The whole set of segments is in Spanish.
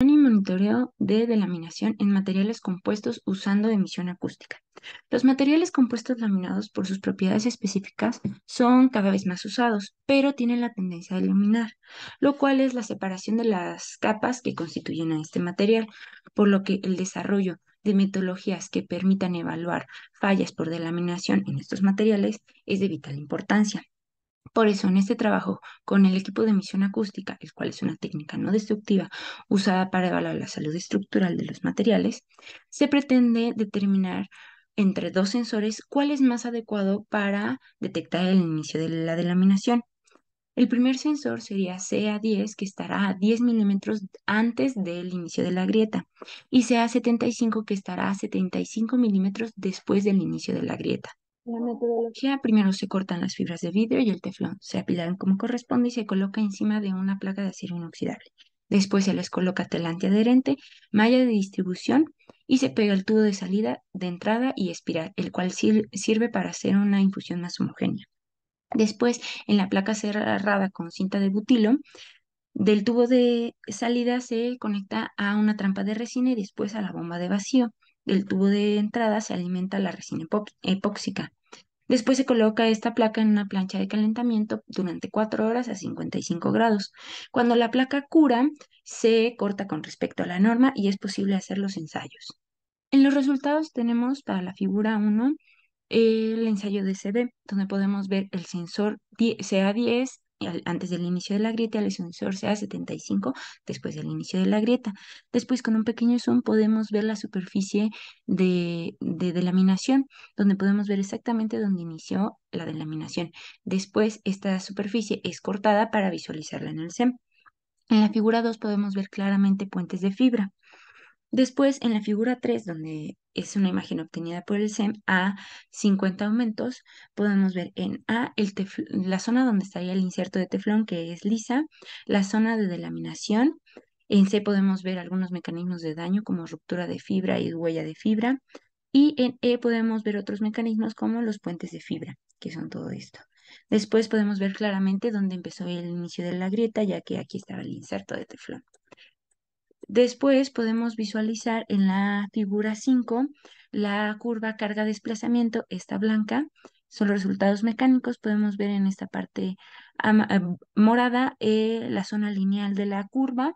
Y monitoreo de delaminación en materiales compuestos usando emisión acústica. Los materiales compuestos laminados por sus propiedades específicas son cada vez más usados, pero tienen la tendencia a delaminar, lo cual es la separación de las capas que constituyen a este material, por lo que el desarrollo de metodologías que permitan evaluar fallas por delaminación en estos materiales es de vital importancia. Por eso, en este trabajo, con el equipo de emisión acústica, el cual es una técnica no destructiva usada para evaluar la salud estructural de los materiales, se pretende determinar entre dos sensores cuál es más adecuado para detectar el inicio de la delaminación. El primer sensor sería CA10, que estará a 10 milímetros antes del inicio de la grieta, y CA75, que estará a 75 milímetros después del inicio de la grieta. La metodología: primero se cortan las fibras de vidrio y el teflón, se apilan como corresponde y se coloca encima de una placa de acero inoxidable. Después se les coloca tela antiadherente, malla de distribución y se pega el tubo de salida, de entrada y espiral, el cual sirve para hacer una infusión más homogénea. Después, en la placa cerrada con cinta de butilo, del tubo de salida se conecta a una trampa de resina y después a la bomba de vacío. Del tubo de entrada se alimenta la resina epóxica. Después se coloca esta placa en una plancha de calentamiento durante 4 horas a 55 grados. Cuando la placa cura, se corta con respecto a la norma y es posible hacer los ensayos. En los resultados tenemos para la figura 1 el ensayo de CB, donde podemos ver el sensor CA10 antes del inicio de la grieta, el sensor CA75 después del inicio de la grieta. Después, con un pequeño zoom, podemos ver la superficie de delaminación, donde podemos ver exactamente dónde inició la delaminación. Después, esta superficie es cortada para visualizarla en el SEM. En la figura 2 podemos ver claramente puentes de fibra. Después, en la figura 3, donde es una imagen obtenida por el SEM a 50 aumentos, podemos ver en A la zona donde estaría el inserto de teflón, que es lisa, la zona de delaminación. En C podemos ver algunos mecanismos de daño como ruptura de fibra y huella de fibra. Y en E podemos ver otros mecanismos como los puentes de fibra, que son todo esto. Después podemos ver claramente dónde empezó el inicio de la grieta, ya que aquí estaba el inserto de teflón. Después podemos visualizar en la figura 5 la curva carga-desplazamiento, esta blanca. Son los resultados mecánicos. Podemos ver en esta parte morada la zona lineal de la curva.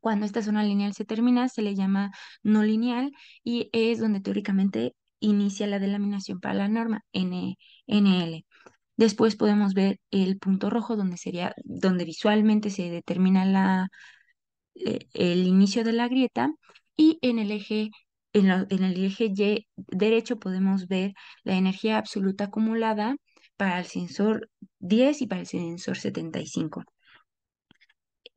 Cuando esta zona lineal se termina, se le llama no lineal y es donde teóricamente inicia la delaminación para la norma NL. Después podemos ver el punto rojo, donde visualmente se determina el inicio de la grieta, y en el eje Y derecho podemos ver la energía absoluta acumulada para el sensor 10 y para el sensor 75.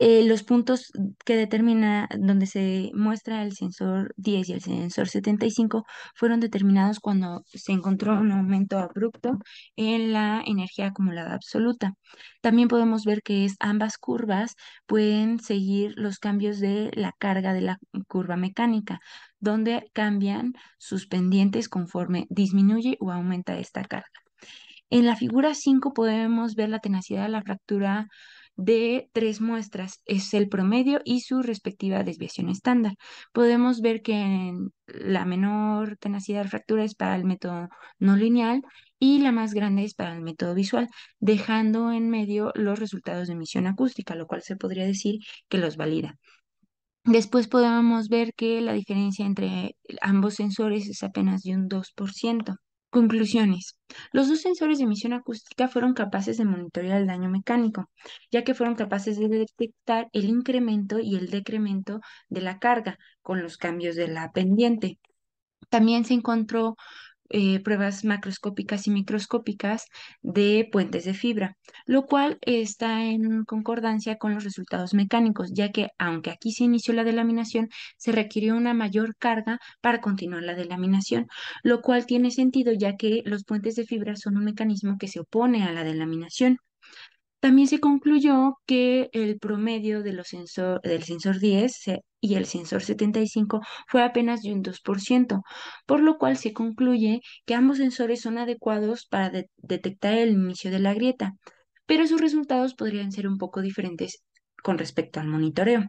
Los puntos que determina donde se muestra el sensor 10 y el sensor 75 fueron determinados cuando se encontró un aumento abrupto en la energía acumulada absoluta. También podemos ver que ambas curvas pueden seguir los cambios de la carga de la curva mecánica, donde cambian sus pendientes conforme disminuye o aumenta esta carga. En la figura 5 podemos ver la tenacidad de la fractura de tres muestras, es el promedio y su respectiva desviación estándar. Podemos ver que la menor tenacidad de fractura es para el método no lineal y la más grande es para el método visual, dejando en medio los resultados de emisión acústica, lo cual se podría decir que los valida. Después podemos ver que la diferencia entre ambos sensores es apenas de un 2%. Conclusiones. Los dos sensores de emisión acústica fueron capaces de monitorear el daño mecánico, ya que fueron capaces de detectar el incremento y el decremento de la carga con los cambios de la pendiente. También se encontró pruebas macroscópicas y microscópicas de puentes de fibra, lo cual está en concordancia con los resultados mecánicos, ya que aunque aquí se inició la delaminación, se requirió una mayor carga para continuar la delaminación, lo cual tiene sentido ya que los puentes de fibra son un mecanismo que se opone a la delaminación. También se concluyó que el promedio del sensor 10 y el sensor 75 fue apenas de un 2%, por lo cual se concluye que ambos sensores son adecuados para detectar el inicio de la grieta, pero sus resultados podrían ser un poco diferentes con respecto al monitoreo.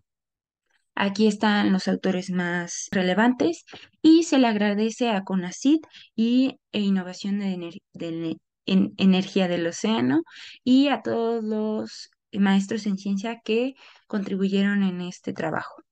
Aquí están los autores más relevantes y se le agradece a CONACYT e Innovación en Energía del Océano y a todos los maestros en ciencia que contribuyeron en este trabajo.